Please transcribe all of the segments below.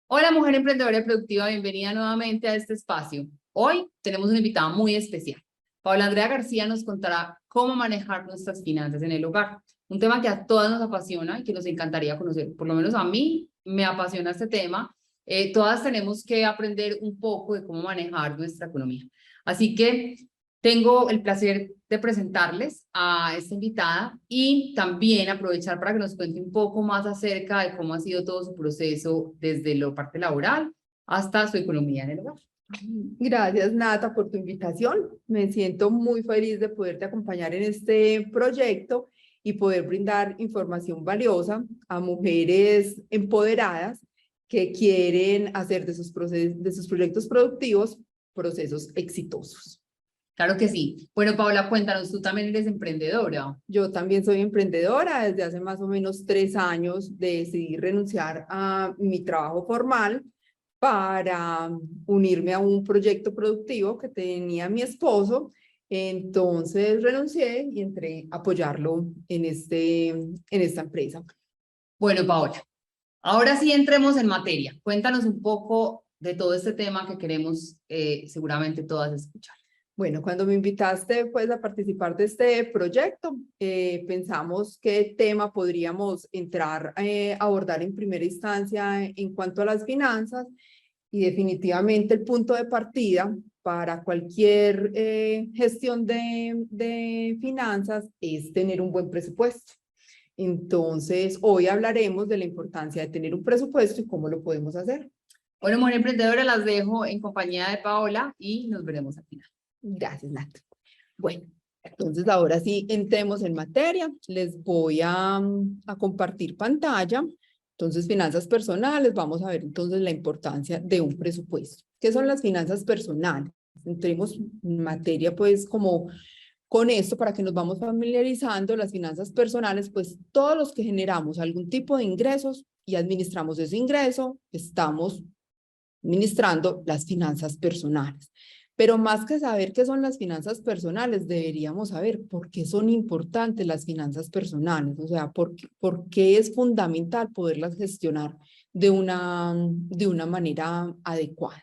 Hola, mujer emprendedora y productiva, bienvenida nuevamente a este espacio. Hoy tenemos una invitada muy especial. Paula Andrea García nos contará cómo manejar nuestras finanzas en el hogar, un tema que a todas nos apasiona y que nos encantaría conocer. Por lo menos a mí me apasiona este tema. Todas tenemos que aprender un poco de cómo manejar nuestra economía. Así que tengo el placer de presentarles a esta invitada y también aprovechar para que nos cuente un poco más acerca de cómo ha sido todo su proceso desde la parte laboral hasta su economía en el hogar. Gracias, Nata, por tu invitación. Me siento muy feliz de poderte acompañar en este proyecto y poder brindar información valiosa a mujeres empoderadas que quieren hacer de sus proyectos productivos procesos exitosos. Claro que sí. Bueno, Paola, cuéntanos, tú también eres emprendedora. Yo también soy emprendedora. Desde hace más o menos 3 años decidí renunciar a mi trabajo formal para unirme a un proyecto productivo que tenía mi esposo. Entonces renuncié y entré a apoyarlo en esta empresa. Bueno, Paola, ahora sí entremos en materia. Cuéntanos un poco de todo este tema que queremos seguramente todas escuchar. Bueno, cuando me invitaste pues, a participar de este proyecto, pensamos qué tema podríamos entrar a abordar en primera instancia en cuanto a las finanzas. Y definitivamente el punto de partida para cualquier gestión de finanzas es tener un buen presupuesto. Entonces, hoy hablaremos de la importancia de tener un presupuesto y cómo lo podemos hacer. Bueno, mujer emprendedora, las dejo en compañía de Paola y nos veremos al final. Gracias, Nat. Bueno, entonces ahora sí, entremos en materia. Les voy a compartir pantalla. Entonces, finanzas personales, vamos a ver entonces la importancia de un presupuesto. ¿Qué son las finanzas personales? Entremos en materia pues como con esto para que nos vamos familiarizando. Las finanzas personales, pues todos los que generamos algún tipo de ingresos y administramos ese ingreso, estamos administrando las finanzas personales. Pero más que saber qué son las finanzas personales, deberíamos saber por qué son importantes las finanzas personales, o sea, por qué es fundamental poderlas gestionar de una manera adecuada.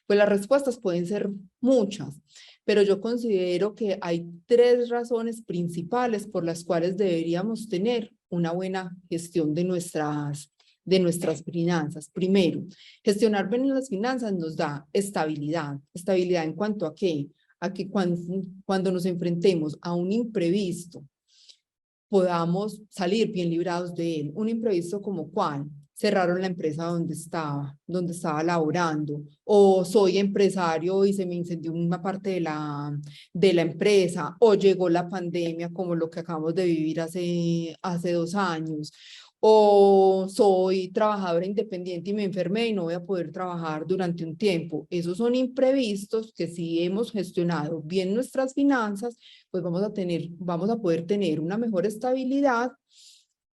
Pues las respuestas pueden ser muchas, pero yo considero que hay 3 razones principales por las cuales deberíamos tener una buena gestión de nuestras finanzas. Primero, gestionar bien las finanzas nos da estabilidad. ¿Estabilidad en cuanto a qué? A que cuando nos enfrentemos a un imprevisto, podamos salir bien librados de él. Un imprevisto como cuál: cerraron la empresa donde estaba laborando, o soy empresario y se me incendió una parte de la empresa, o llegó la pandemia como lo que acabamos de vivir hace 2 años, o soy trabajadora independiente y me enfermé y no voy a poder trabajar durante un tiempo. Esos son imprevistos que si hemos gestionado bien nuestras finanzas, pues vamos a poder tener una mejor estabilidad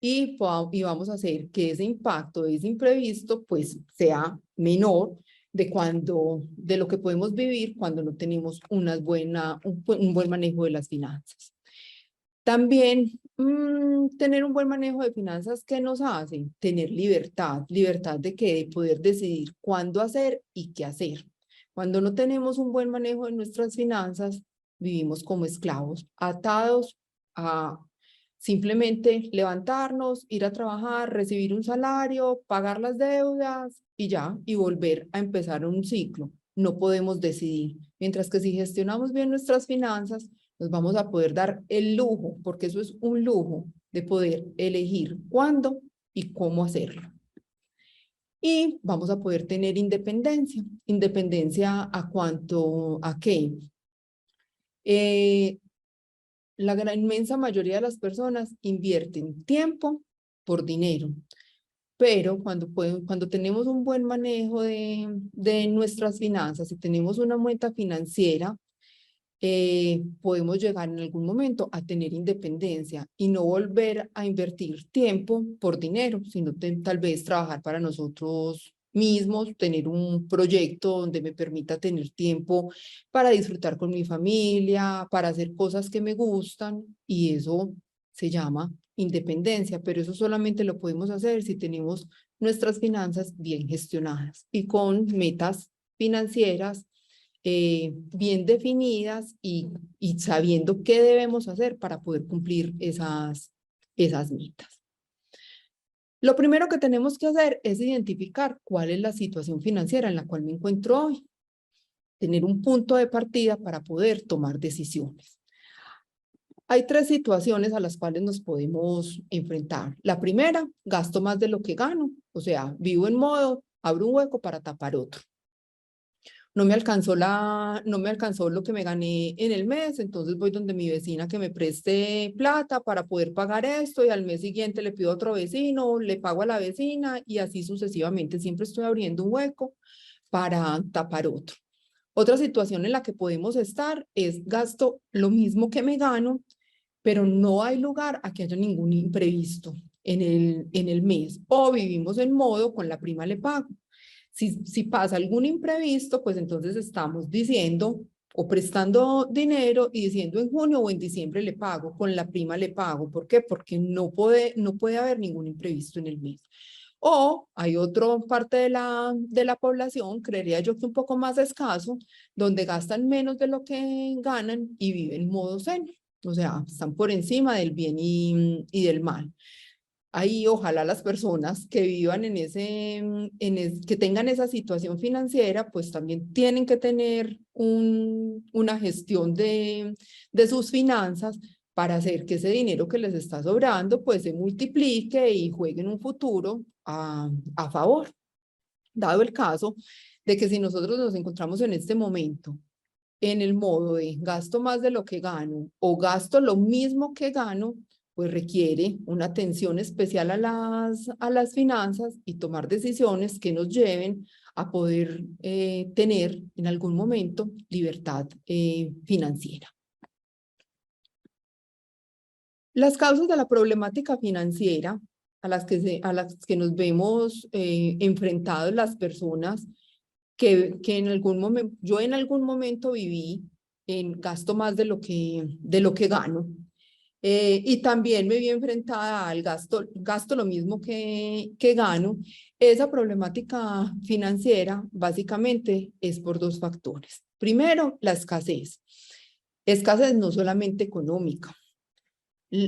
y vamos a hacer que ese impacto de ese imprevisto pues sea menor de lo que podemos vivir cuando no tenemos un buen manejo de las finanzas. También tener un buen manejo de finanzas, ¿qué nos hace? Tener libertad. ¿Libertad de qué? De poder decidir cuándo hacer y qué hacer. Cuando no tenemos un buen manejo de nuestras finanzas, vivimos como esclavos, atados a simplemente levantarnos, ir a trabajar, recibir un salario, pagar las deudas y ya, y volver a empezar un ciclo. No podemos decidir. Mientras que si gestionamos bien nuestras finanzas, nos vamos a poder dar el lujo, porque eso es un lujo, de poder elegir cuándo y cómo hacerlo. Y vamos a poder tener independencia. ¿Independencia a cuánto? ¿A qué? La inmensa mayoría de las personas invierten tiempo por dinero, pero cuando tenemos un buen manejo de nuestras finanzas y tenemos una cuenta financiera, podemos llegar en algún momento a tener independencia y no volver a invertir tiempo por dinero, sino tal vez trabajar para nosotros mismos, tener un proyecto donde me permita tener tiempo para disfrutar con mi familia, para hacer cosas que me gustan, y eso se llama independencia, pero eso solamente lo podemos hacer si tenemos nuestras finanzas bien gestionadas y con metas financieras bien definidas y sabiendo qué debemos hacer para poder cumplir esas metas. Lo primero que tenemos que hacer es identificar cuál es la situación financiera en la cual me encuentro hoy. Tener un punto de partida para poder tomar decisiones. Hay tres situaciones a las cuales nos podemos enfrentar. La primera, gasto más de lo que gano, o sea, vivo en modo, abro un hueco para tapar otro. No me alcanzó lo que me gané en el mes, entonces voy donde mi vecina que me preste plata para poder pagar esto y al mes siguiente le pido a otro vecino, le pago a la vecina y así sucesivamente. Siempre estoy abriendo un hueco para tapar otro. Otra situación en la que podemos estar es gasto lo mismo que me gano, pero no hay lugar a que haya ningún imprevisto en el mes o vivimos en modo con la prima le pago. Si pasa algún imprevisto, pues entonces estamos diciendo o prestando dinero y diciendo en junio o en diciembre le pago, con la prima le pago. ¿Por qué? Porque no puede haber ningún imprevisto en el mes. O hay otra parte de la población, creería yo que un poco más escaso, donde gastan menos de lo que ganan y viven en modo zen. O sea, están por encima del bien y del mal. Ahí ojalá las personas que vivan que tengan esa situación financiera, pues también tienen que tener una gestión de sus finanzas para hacer que ese dinero que les está sobrando, pues se multiplique y juegue en un futuro a favor. Dado el caso de que si nosotros nos encontramos en este momento en el modo de gasto más de lo que gano o gasto lo mismo que gano, pues requiere una atención especial a las finanzas y tomar decisiones que nos lleven a poder tener en algún momento libertad financiera. Las causas de la problemática financiera a las que nos vemos enfrentados las personas que en algún momento, yo en algún momento viví en gasto más de lo que gano. Y también me vi enfrentada al gasto lo mismo que gano. Esa problemática financiera básicamente es por dos factores. Primero, la escasez. Escasez no solamente económica,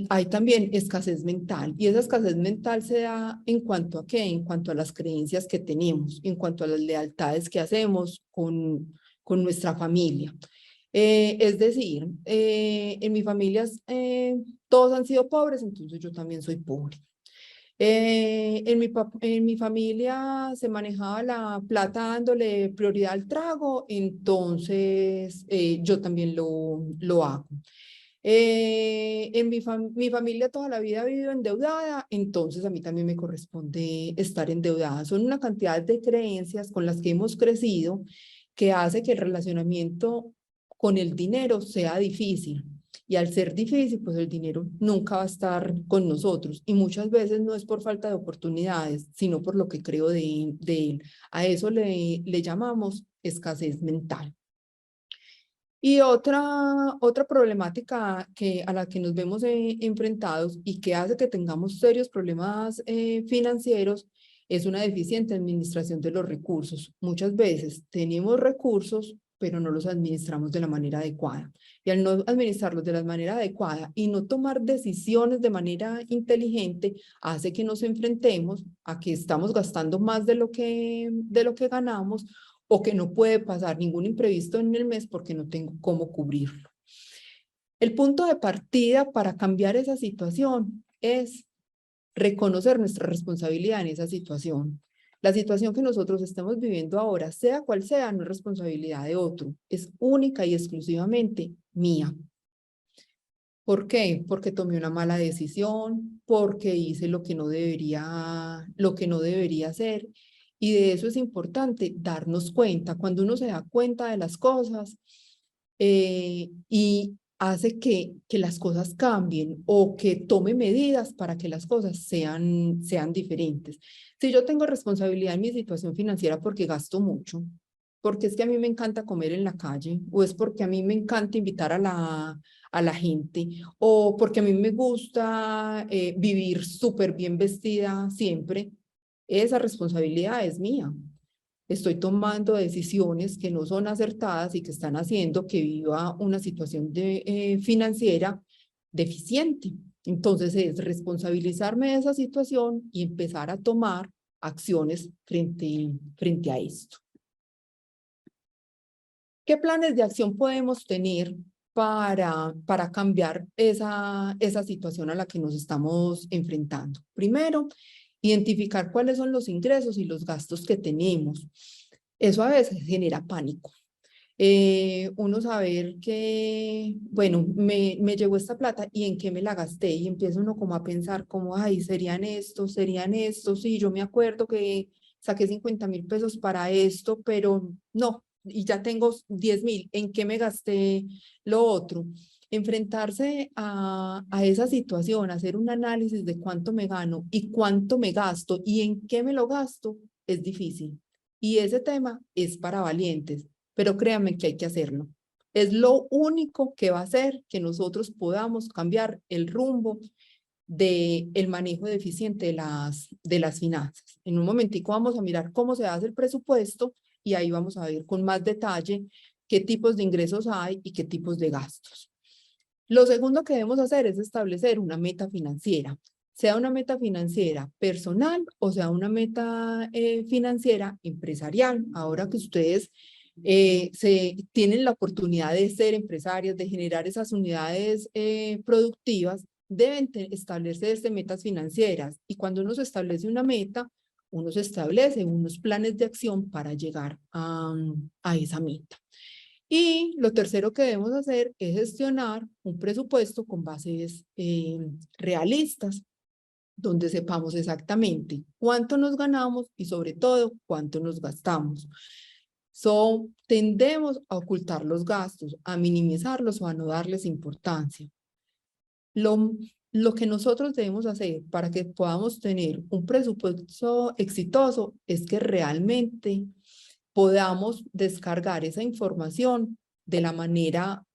hay también escasez mental y esa escasez mental se da en cuanto a qué, en cuanto a las creencias que tenemos, en cuanto a las lealtades que hacemos con nuestra familia. Es decir, en mi familia todos han sido pobres, entonces yo también soy pobre. En mi familia se manejaba la plata dándole prioridad al trago, entonces yo también lo hago. Mi familia toda la vida ha vivido endeudada, entonces a mí también me corresponde estar endeudada. Son una cantidad de creencias con las que hemos crecido que hace que el relacionamiento con el dinero sea difícil. Y al ser difícil, pues el dinero nunca va a estar con nosotros. Y muchas veces no es por falta de oportunidades, sino por lo que creo de él. A eso le llamamos escasez mental. Y otra problemática a la que nos vemos enfrentados y que hace que tengamos serios problemas financieros es una deficiente administración de los recursos. Muchas veces tenemos recursos, pero no los administramos de la manera adecuada. Y al no administrarlos de la manera adecuada y no tomar decisiones de manera inteligente, hace que nos enfrentemos a que estamos gastando más de lo que ganamos o que no puede pasar ningún imprevisto en el mes porque no tengo cómo cubrirlo. El punto de partida para cambiar esa situación es reconocer nuestra responsabilidad en esa situación. La situación que nosotros estamos viviendo ahora, sea cual sea, no es responsabilidad de otro, es única y exclusivamente mía. ¿Por qué? Porque tomé una mala decisión, porque hice lo que no debería hacer. Y de eso es importante darnos cuenta. Cuando uno se da cuenta de las cosas y hace que las cosas cambien o que tome medidas para que las cosas sean diferentes. Si yo tengo responsabilidad en mi situación financiera porque gasto mucho, porque es que a mí me encanta comer en la calle o es porque a mí me encanta invitar a a la gente, o porque a mí me gusta vivir súper bien vestida siempre, esa responsabilidad es mía. Estoy tomando decisiones que no son acertadas y que están haciendo que viva una situación financiera deficiente. Entonces es responsabilizarme de esa situación y empezar a tomar acciones frente a esto. ¿Qué planes de acción podemos tener para cambiar esa situación a la que nos estamos enfrentando? Primero, identificar cuáles son los ingresos y los gastos que tenemos. Eso a veces genera pánico. Uno saber que, bueno, me llegó esta plata y en qué me la gasté, y empieza uno como a pensar como, ay, serían estos, sí, yo me acuerdo que saqué 50.000 pesos para esto, pero no, y ya tengo 10.000, ¿en qué me gasté lo otro? Enfrentarse a esa situación, hacer un análisis de cuánto me gano y cuánto me gasto y en qué me lo gasto, es difícil. Y ese tema es para valientes, pero créanme que hay que hacerlo. Es lo único que va a hacer que nosotros podamos cambiar el rumbo del manejo deficiente de las finanzas. En un momentico vamos a mirar cómo se hace el presupuesto y ahí vamos a ver con más detalle qué tipos de ingresos hay y qué tipos de gastos. Lo segundo que debemos hacer es establecer una meta financiera, sea una meta financiera personal o sea una meta financiera empresarial. Ahora que ustedes tienen la oportunidad de ser empresarios, de generar esas unidades productivas, deben establecerse metas financieras. Y cuando uno se establece una meta, uno se establece unos planes de acción para llegar a esa meta. Y lo tercero que debemos hacer es gestionar un presupuesto con bases realistas, donde sepamos exactamente cuánto nos ganamos y sobre todo cuánto nos gastamos. Tendemos a ocultar los gastos, a minimizarlos o a no darles importancia. Lo que nosotros debemos hacer para que podamos tener un presupuesto exitoso es que realmente podamos descargar esa información de la manera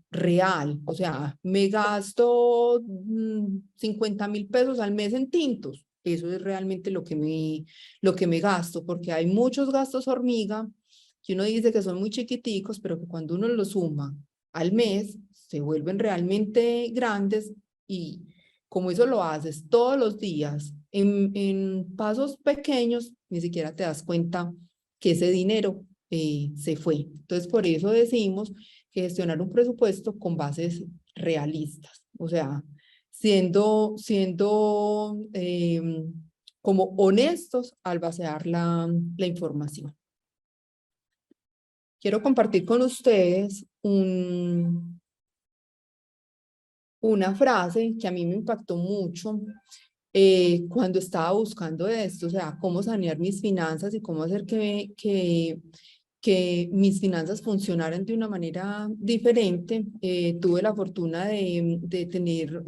real. O sea, me gasto 50.000 pesos al mes en tintos. Eso es realmente lo que me gasto, porque hay muchos gastos hormiga que uno dice que son muy chiquiticos, pero que cuando uno los suma al mes, se vuelven realmente grandes, y como eso lo haces todos los días en pasos pequeños, ni siquiera te das cuenta que ese dinero se fue. Entonces, por eso decimos que gestionar un presupuesto con bases realistas, o sea, siendo como honestos al vaciar la información. Quiero compartir con ustedes una frase que a mí me impactó mucho cuando estaba buscando esto, o sea, cómo sanear mis finanzas y cómo hacer que mis finanzas funcionaran de una manera diferente. Tuve la fortuna de tener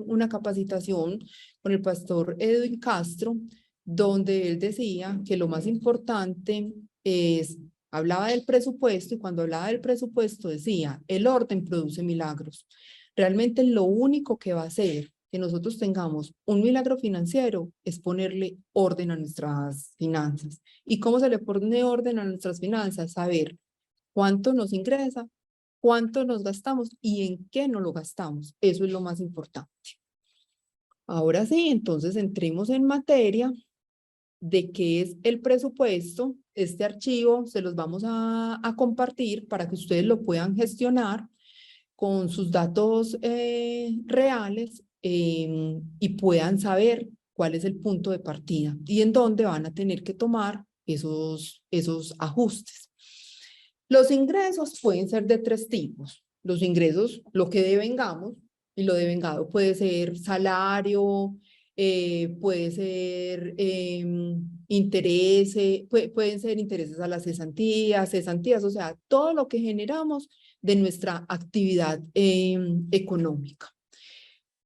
una capacitación con el pastor Edwin Castro, donde él decía que lo más importante hablaba del presupuesto, y cuando hablaba del presupuesto decía, el orden produce milagros. Realmente lo único que va a hacer que nosotros tengamos un milagro financiero es ponerle orden a nuestras finanzas. ¿Y cómo se le pone orden a nuestras finanzas? Saber cuánto nos ingresa, cuánto nos gastamos y en qué no lo gastamos. Eso es lo más importante. Ahora sí, entonces entremos en materia de qué es el presupuesto. Este archivo se los vamos a compartir para que ustedes lo puedan gestionar con sus datos reales y puedan saber cuál es el punto de partida y en dónde van a tener que tomar esos ajustes. Los ingresos pueden ser de tres tipos. Los ingresos, lo que devengamos, y lo devengado puede ser salario, puede ser intereses, pueden ser intereses a las cesantías, o sea, todo lo que generamos de nuestra actividad económica.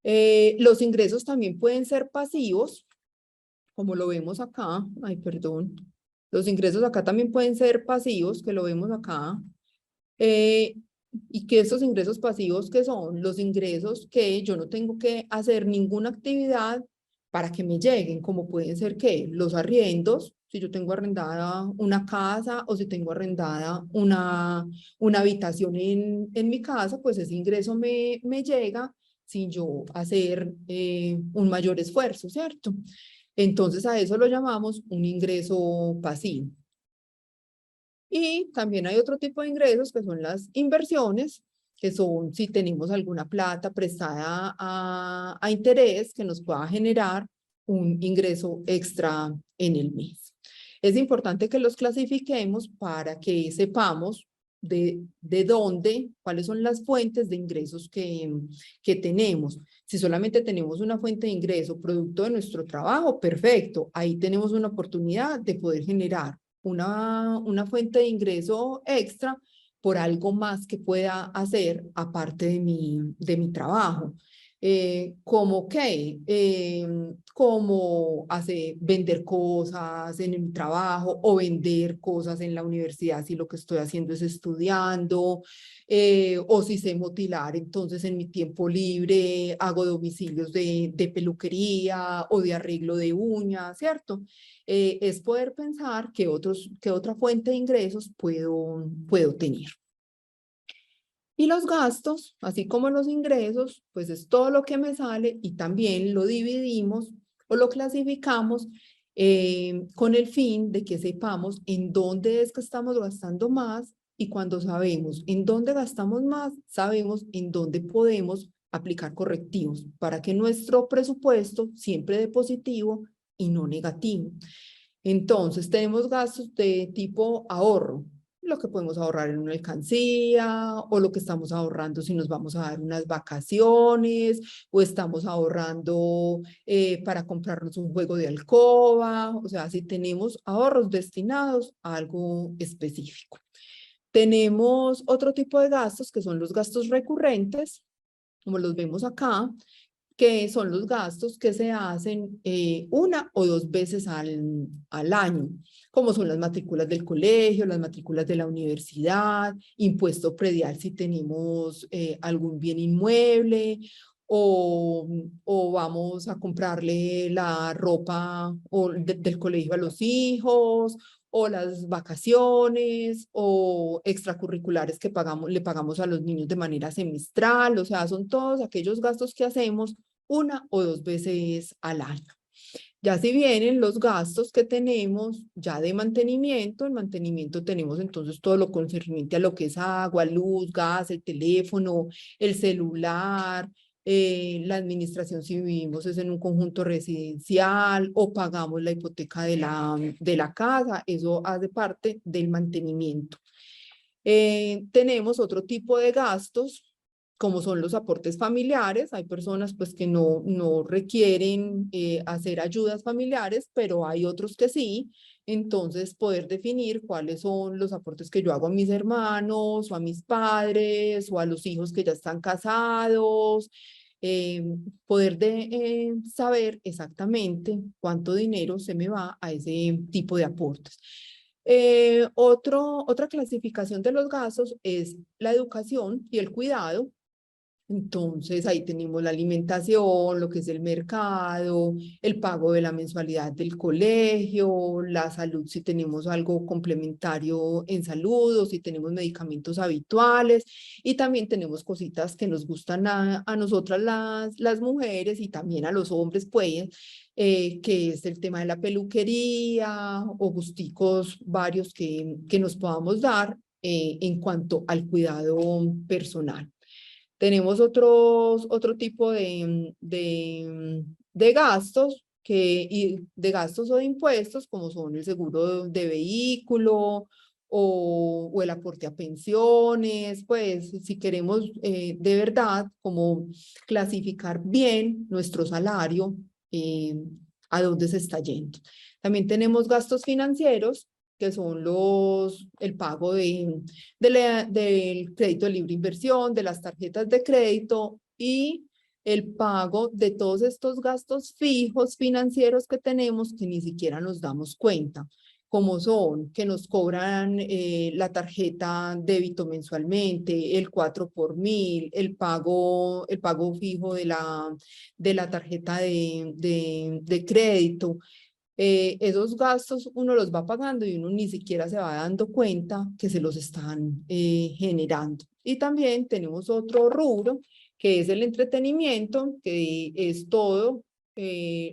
Los ingresos también pueden ser pasivos, como lo vemos acá. Ay, perdón. Los ingresos acá también pueden ser pasivos, que lo vemos acá. Y que estos ingresos pasivos, ¿qué son? Los ingresos que yo no tengo que hacer ninguna actividad para que me lleguen, como pueden ser que los arriendos, si yo tengo arrendada una casa o si tengo arrendada una habitación en mi casa, pues ese ingreso me llega sin yo hacer un mayor esfuerzo, ¿cierto? Entonces a eso lo llamamos un ingreso pasivo. Y también hay otro tipo de ingresos que son las inversiones, que son si tenemos alguna plata prestada a interés que nos pueda generar un ingreso extra en el mes. Es importante que los clasifiquemos para que sepamos de dónde, cuáles son las fuentes de ingresos que tenemos. Si solamente tenemos una fuente de ingreso producto de nuestro trabajo, perfecto, ahí tenemos una oportunidad de poder generar una fuente de ingreso extra por algo más que pueda hacer aparte de mi trabajo. Como qué, como vender cosas en el trabajo o vender cosas en la universidad si lo que estoy haciendo es estudiando, o si sé motilar, entonces en mi tiempo libre hago domicilios de peluquería o de arreglo de uñas, ¿cierto? Es poder pensar qué otra fuente de ingresos puedo tener. Y los gastos, así como los ingresos, pues es todo lo que me sale y también lo dividimos o lo clasificamos con el fin de que sepamos en dónde es que estamos gastando más y cuando sabemos en dónde gastamos más, sabemos en dónde podemos aplicar correctivos para que nuestro presupuesto siempre dé positivo y no negativo. Entonces, tenemos gastos de tipo ahorro, lo que podemos ahorrar en una alcancía o lo que estamos ahorrando si nos vamos a dar unas vacaciones o estamos ahorrando para comprarnos un juego de alcoba, o sea, si tenemos ahorros destinados a algo específico. Tenemos otro tipo de gastos que son los gastos recurrentes, como los vemos acá, que son los gastos que se hacen una o dos veces al año, como son las matrículas del colegio, las matrículas de la universidad, impuesto predial si tenemos algún bien inmueble, o vamos a comprarle la ropa del colegio a los hijos, o las vacaciones, o extracurriculares que le pagamos a los niños de manera semestral, o sea, son todos aquellos gastos que hacemos una o dos veces al año. Ya si vienen los gastos que tenemos ya de mantenimiento, en mantenimiento tenemos entonces todo lo concerniente a lo que es agua, luz, gas, el teléfono, el celular, la administración si vivimos es en un conjunto residencial o pagamos la hipoteca de la casa, eso hace parte del mantenimiento. Tenemos otro tipo de gastos, como son los aportes familiares. Hay personas pues que no requieren hacer ayudas familiares, pero hay otros que sí. Entonces, poder definir cuáles son los aportes que yo hago a mis hermanos o a mis padres o a los hijos que ya están casados. Poder saber exactamente cuánto dinero se me va a ese tipo de aportes. Otra clasificación de los gastos es la educación y el cuidado. Entonces ahí tenemos la alimentación, lo que es el mercado, el pago de la mensualidad del colegio, la salud si tenemos algo complementario en salud o si tenemos medicamentos habituales, y también tenemos cositas que nos gustan a nosotras las mujeres y también a los hombres pues, que es el tema de la peluquería o gusticos varios que nos podamos dar en cuanto al cuidado personal. Tenemos otro tipo de gastos de gastos o de impuestos, como son el seguro de vehículo o el aporte a pensiones, pues si queremos de verdad como clasificar bien nuestro salario, a dónde se está yendo. También tenemos gastos financieros, que son el pago del crédito de libre inversión, de las tarjetas de crédito y el pago de todos estos gastos fijos financieros que tenemos que ni siquiera nos damos cuenta, como son que nos cobran la tarjeta débito mensualmente, el 4 por 1000, el pago fijo de la tarjeta de crédito. Esos gastos uno los va pagando y uno ni siquiera se va dando cuenta que se los están generando. Y también tenemos otro rubro que es el entretenimiento, que es todo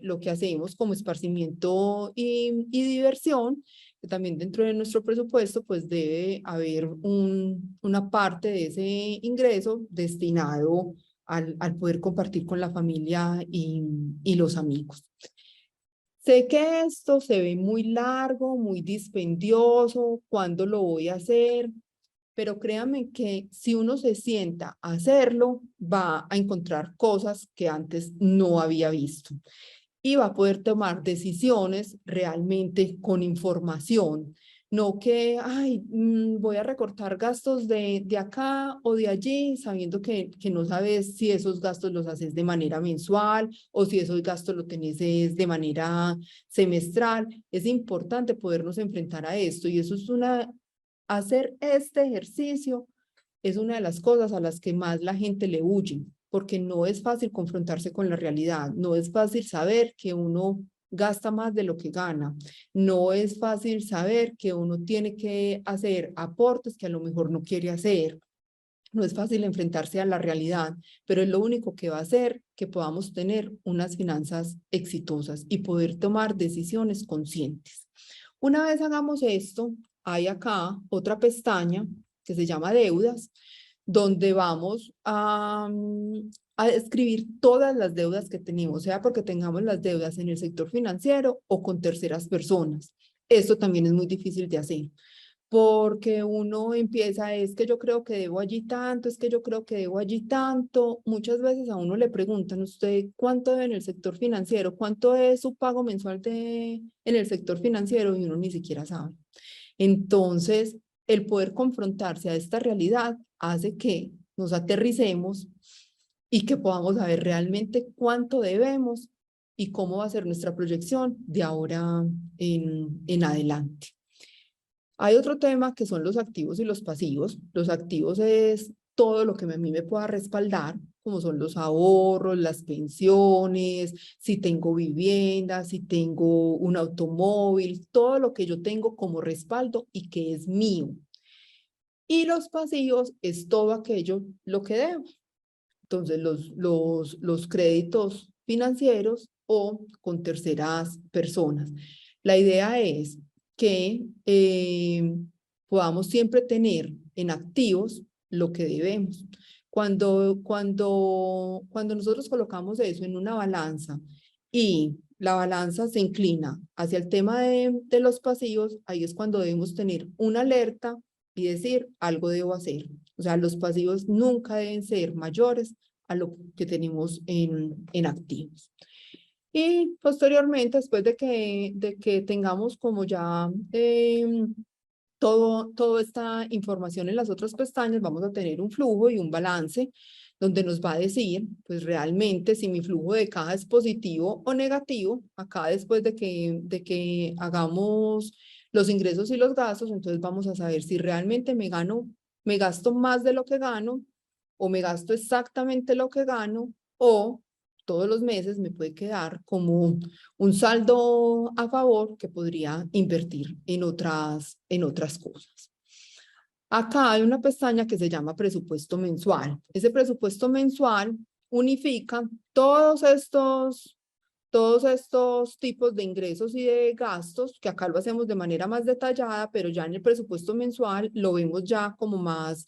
lo que hacemos como esparcimiento y diversión, que también dentro de nuestro presupuesto pues debe haber una parte de ese ingreso destinado al poder compartir con la familia y los amigos. Sé que esto se ve muy largo, muy dispendioso, ¿cuándo lo voy a hacer? Pero créanme que si uno se sienta a hacerlo, va a encontrar cosas que antes no había visto y va a poder tomar decisiones realmente con información. No que, ay, voy a recortar gastos de acá o de allí, sabiendo que no sabes si esos gastos los haces de manera mensual o si esos gastos los tenés de manera semestral. Es importante podernos enfrentar a esto y eso es hacer este ejercicio es una de las cosas a las que más la gente le huye, porque no es fácil confrontarse con la realidad, no es fácil saber que uno gasta más de lo que gana, no es fácil saber que uno tiene que hacer aportes que a lo mejor no quiere hacer, no es fácil enfrentarse a la realidad, pero es lo único que va a hacer que podamos tener unas finanzas exitosas y poder tomar decisiones conscientes. Una vez hagamos esto, hay acá otra pestaña que se llama deudas, donde vamos a escribir todas las deudas que tenemos, sea porque tengamos las deudas en el sector financiero o con terceras personas. Esto también es muy difícil de hacer, porque uno empieza, es que yo creo que debo allí tanto, es que yo creo que debo allí tanto. Muchas veces a uno le preguntan, ¿usted cuánto debe en el sector financiero? ¿Cuánto es su pago mensual en el sector financiero? Y uno ni siquiera sabe. Entonces, el poder confrontarse a esta realidad hace que nos aterricemos y que podamos saber realmente cuánto debemos y cómo va a ser nuestra proyección de ahora en adelante. Hay otro tema que son los activos y los pasivos. Los activos es todo lo que a mí me pueda respaldar, como son los ahorros, las pensiones, si tengo vivienda, si tengo un automóvil, todo lo que yo tengo como respaldo y que es mío. Y los pasivos es todo aquello lo que debo. Entonces, los créditos financieros o con terceras personas. La idea es que podamos siempre tener en activos lo que debemos. Cuando nosotros colocamos eso en una balanza y la balanza se inclina hacia el tema de los pasivos, ahí es cuando debemos tener una alerta y decir, algo debo hacer. O sea, los pasivos nunca deben ser mayores a lo que tenemos en activos. Y posteriormente, después de que tengamos como ya toda esta información en las otras pestañas, vamos a tener un flujo y un balance donde nos va a decir, pues realmente si mi flujo de caja es positivo o negativo, acá después de que hagamos los ingresos y los gastos, entonces vamos a saber si realmente me gasto más de lo que gano o me gasto exactamente lo que gano o todos los meses me puede quedar como un saldo a favor que podría invertir en otras cosas. Acá hay una pestaña que se llama presupuesto mensual. Ese presupuesto mensual unifica todos estos tipos de ingresos y de gastos, que acá lo hacemos de manera más detallada, pero ya en el presupuesto mensual lo vemos ya como más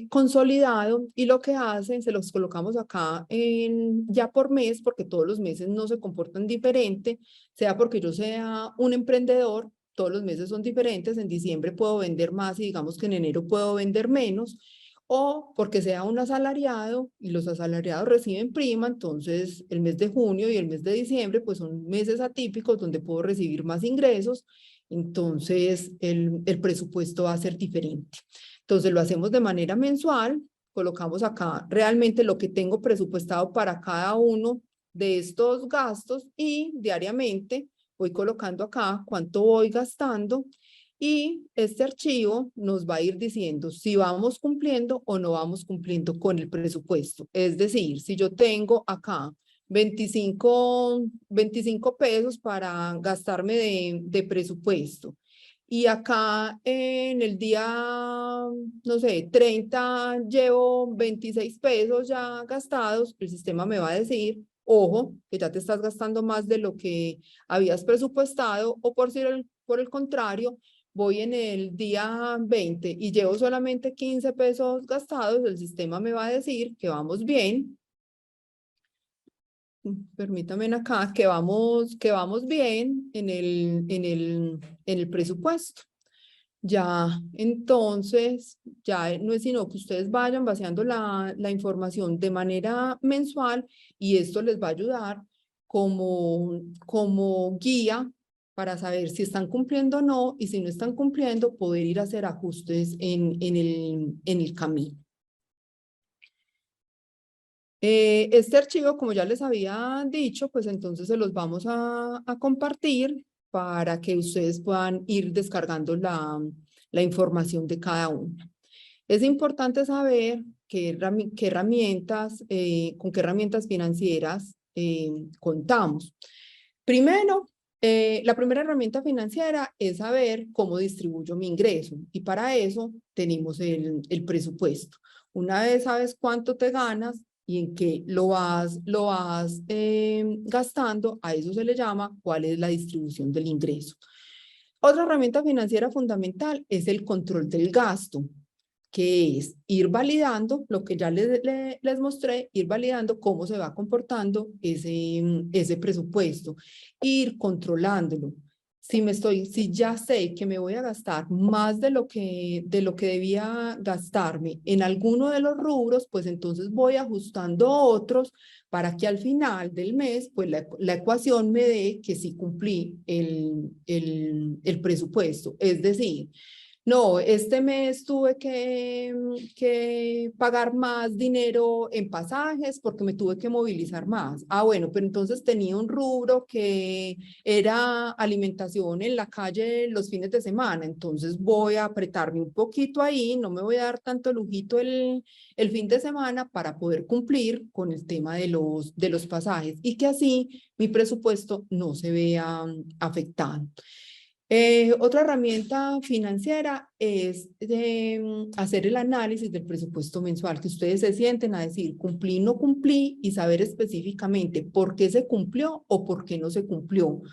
consolidado y lo que hacen, se los colocamos acá ya por mes, porque todos los meses no se comportan diferente, sea porque yo sea un emprendedor, todos los meses son diferentes, en diciembre puedo vender más y digamos que en enero puedo vender menos, o porque sea un asalariado y los asalariados reciben prima, entonces el mes de junio y el mes de diciembre pues son meses atípicos donde puedo recibir más ingresos, entonces el presupuesto va a ser diferente. Entonces lo hacemos de manera mensual, colocamos acá realmente lo que tengo presupuestado para cada uno de estos gastos y diariamente voy colocando acá cuánto voy gastando y este archivo nos va a ir diciendo si vamos cumpliendo o no vamos cumpliendo con el presupuesto. Es decir, si yo tengo acá 25 pesos para gastarme de presupuesto y acá en el día, no sé, 30 llevo 26 pesos ya gastados, el sistema me va a decir, ojo, que ya te estás gastando más de lo que habías presupuestado, o por el contrario, voy en el día 20 y llevo solamente 15 pesos gastados, el sistema me va a decir que vamos bien. Permítame acá que vamos bien en el presupuesto. Ya, entonces, ya no es sino que ustedes vayan vaciando la información de manera mensual y esto les va a ayudar como guía para saber si están cumpliendo o no, y si no están cumpliendo, poder ir a hacer ajustes en el camino. Este archivo, como ya les había dicho, pues entonces se los vamos a compartir para que ustedes puedan ir descargando la información de cada uno. Es importante saber con qué herramientas financieras contamos. Primero, la primera herramienta financiera es saber cómo distribuyo mi ingreso, y para eso tenemos el presupuesto. Una vez sabes cuánto te ganas y en qué lo vas gastando, a eso se le llama cuál es la distribución del ingreso. Otra herramienta financiera fundamental es el control del gasto, que es ir validando lo que ya les mostré, ir validando cómo se va comportando ese presupuesto, ir controlándolo. Si ya sé que me voy a gastar más de lo que debía gastarme en alguno de los rubros, pues entonces voy ajustando otros para que al final del mes, pues la ecuación me dé que sí cumplí el presupuesto. Es decir, no, este mes tuve que pagar más dinero en pasajes porque me tuve que movilizar más. Ah, bueno, pero entonces tenía un rubro que era alimentación en la calle los fines de semana, entonces voy a apretarme un poquito ahí, no me voy a dar tanto lujito el fin de semana para poder cumplir con el tema de los pasajes, y que así mi presupuesto no se vea afectado. Otra herramienta financiera es hacer el análisis del presupuesto mensual, que ustedes se sienten a decir cumplí, no cumplí, y saber específicamente por qué se cumplió o por qué no se cumplió.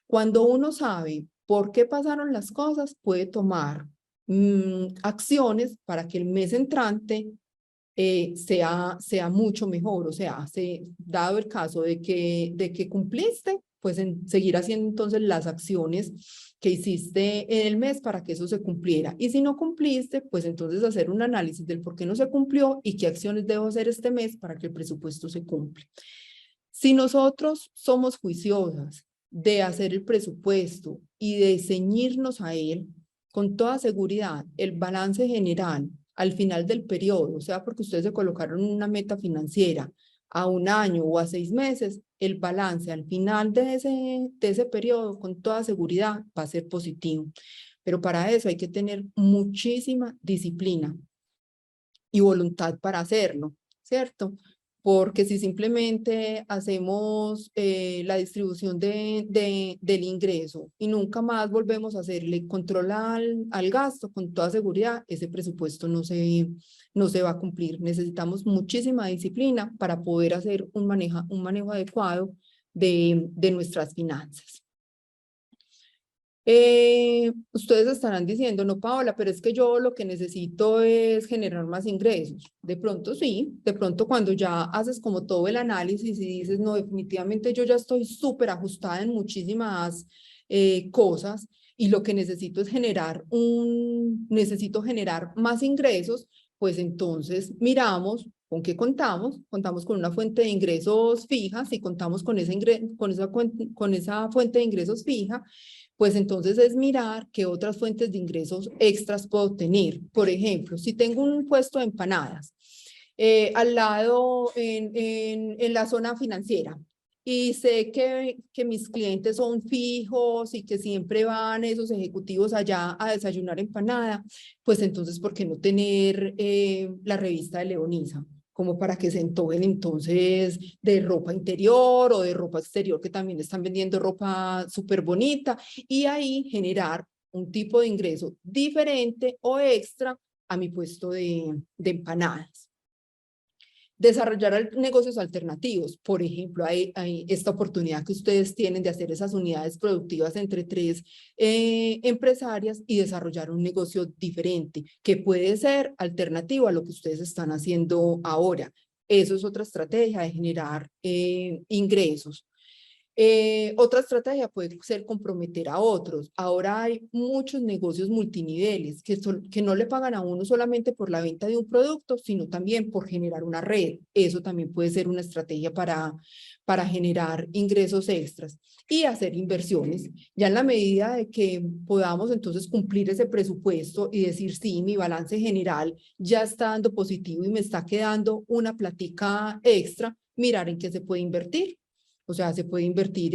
Cuando uno sabe por qué pasaron las cosas, puede tomar acciones para que el mes entrante sea mucho mejor. O sea, dado el caso de que cumpliste, pues seguir haciendo entonces las acciones que hiciste en el mes para que eso se cumpliera. Y si no cumpliste, pues entonces hacer un análisis del por qué no se cumplió y qué acciones debo hacer este mes para que el presupuesto se cumpla. Si nosotros somos juiciosas de hacer el presupuesto y de ceñirnos a él, con toda seguridad, el balance general al final del periodo, o sea, porque ustedes se colocaron una meta financiera a un año o a 6 meses, el balance al final de ese periodo, con toda seguridad, va a ser positivo. Pero para eso hay que tener muchísima disciplina y voluntad para hacerlo, ¿cierto? Porque si simplemente hacemos la distribución del ingreso y nunca más volvemos a hacerle control al gasto, con toda seguridad, ese presupuesto no se va a cumplir. Necesitamos muchísima disciplina para poder hacer un manejo adecuado de nuestras finanzas. Ustedes estarán diciendo, no, Paola, pero es que yo lo que necesito es generar más ingresos. De pronto sí, de pronto cuando ya haces como todo el análisis y dices, no, definitivamente yo ya estoy súper ajustada en muchísimas cosas y lo que necesito es necesito generar más ingresos, pues entonces miramos con qué contamos. Contamos con una fuente de ingresos fija. Si contamos con esa fuente de ingresos fija, pues entonces es mirar qué otras fuentes de ingresos extras puedo tener. Por ejemplo, si tengo un puesto de empanadas al lado en la zona financiera y sé que mis clientes son fijos y que siempre van esos ejecutivos allá a desayunar empanada, pues entonces, ¿por qué no tener la revista de Leonisa? Como para que se antojen entonces de ropa interior o de ropa exterior, que también están vendiendo ropa súper bonita, y ahí generar un tipo de ingreso diferente o extra a mi puesto de empanadas. Desarrollar negocios alternativos. Por ejemplo, hay esta oportunidad que ustedes tienen de hacer esas unidades productivas entre 3 empresarias y desarrollar un negocio diferente que puede ser alternativo a lo que ustedes están haciendo ahora. Eso es otra estrategia de generar ingresos. Otra estrategia puede ser comprometer a otros. Ahora hay muchos negocios multiniveles que no le pagan a uno solamente por la venta de un producto, sino también por generar una red. Eso también puede ser una estrategia para generar ingresos extras y hacer inversiones. Ya en la medida de que podamos entonces cumplir ese presupuesto y decir, sí, mi balance general ya está dando positivo y me está quedando una platica extra, mirar en qué se puede invertir. O sea, se puede invertir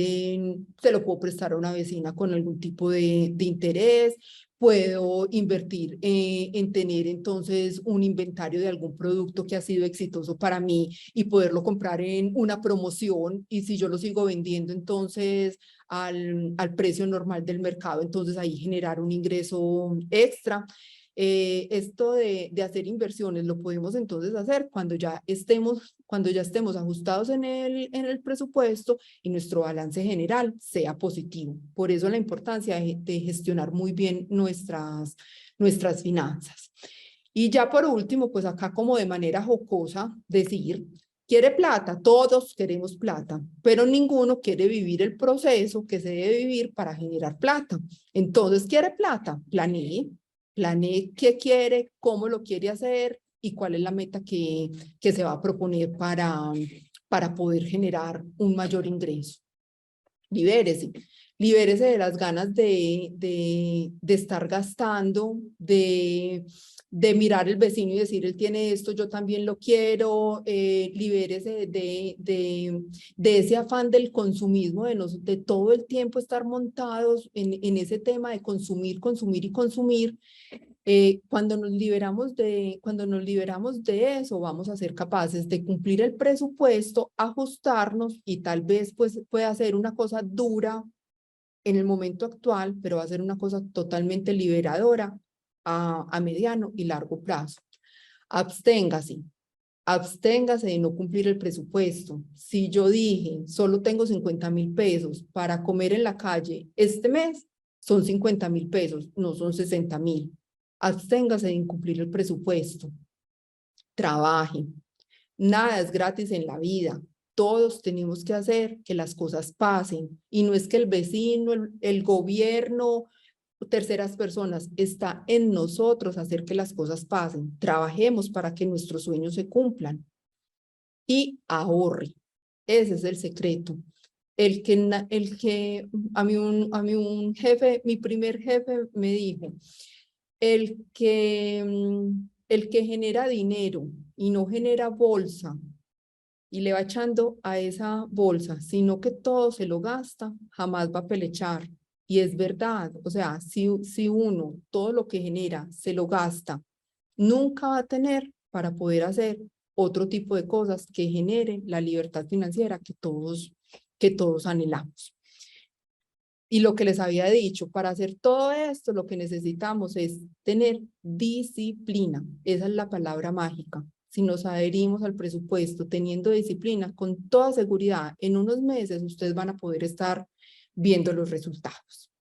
se lo puedo prestar a una vecina con algún tipo de interés, puedo invertir en tener entonces un inventario de algún producto que ha sido exitoso para mí y poderlo comprar en una promoción, y si yo lo sigo vendiendo entonces al precio normal del mercado, entonces ahí generar un ingreso extra. Esto de hacer inversiones lo podemos entonces hacer cuando ya estemos ajustados en el presupuesto y nuestro balance general sea positivo. Por eso la importancia de gestionar muy bien nuestras finanzas. Y ya por último, pues acá como de manera jocosa, decir, ¿quiere plata? Todos queremos plata, pero ninguno quiere vivir el proceso que se debe vivir para generar plata. Entonces, ¿quiere plata? Planee qué quiere, cómo lo quiere hacer y cuál es la meta que se va a proponer para poder generar un mayor ingreso. Libérese de las ganas de estar gastando, de mirar el vecino y decir, él tiene esto, yo también lo quiero. Libérese de ese afán del consumismo, de todo el tiempo estar montados en ese tema de consumir, consumir y consumir. Cuando nos liberamos de eso, vamos a ser capaces de cumplir el presupuesto, ajustarnos y tal vez pues pueda ser una cosa dura en el momento actual, pero va a ser una cosa totalmente liberadora a mediano y largo plazo. Absténgase de no cumplir el presupuesto. Si yo dije, solo tengo 50.000 pesos para comer en la calle este mes, son 50.000 pesos, no son 60.000. Absténgase de incumplir el presupuesto. Trabaje. Nada es gratis en la vida. Todos tenemos que hacer que las cosas pasen. Y no es que el vecino, el gobierno, terceras personas, está en nosotros hacer que las cosas pasen. Trabajemos para que nuestros sueños se cumplan. Y ahorre. Ese es el secreto. A mí un jefe, mi primer jefe me dijo, el que genera dinero y no genera bolsa y le va echando a esa bolsa, sino que todo se lo gasta, jamás va a pelechar. Y es verdad, o sea, si uno todo lo que genera se lo gasta, nunca va a tener para poder hacer otro tipo de cosas que generen la libertad financiera que todos anhelamos. Y lo que les había dicho, para hacer todo esto, lo que necesitamos es tener disciplina. Esa es la palabra mágica. Si nos adherimos al presupuesto teniendo disciplina, con toda seguridad, en unos meses ustedes van a poder estar viendo los resultados.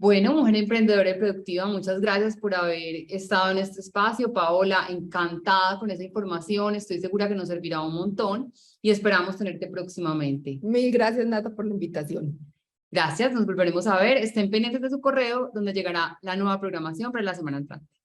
Bueno, mujer emprendedora y productiva, muchas gracias por haber estado en este espacio. Paola, encantada con esa información. Estoy segura que nos servirá un montón y esperamos tenerte próximamente. Mil gracias, Nata, por la invitación. Gracias, nos volveremos a ver. Estén pendientes de su correo donde llegará la nueva programación para la semana entrante.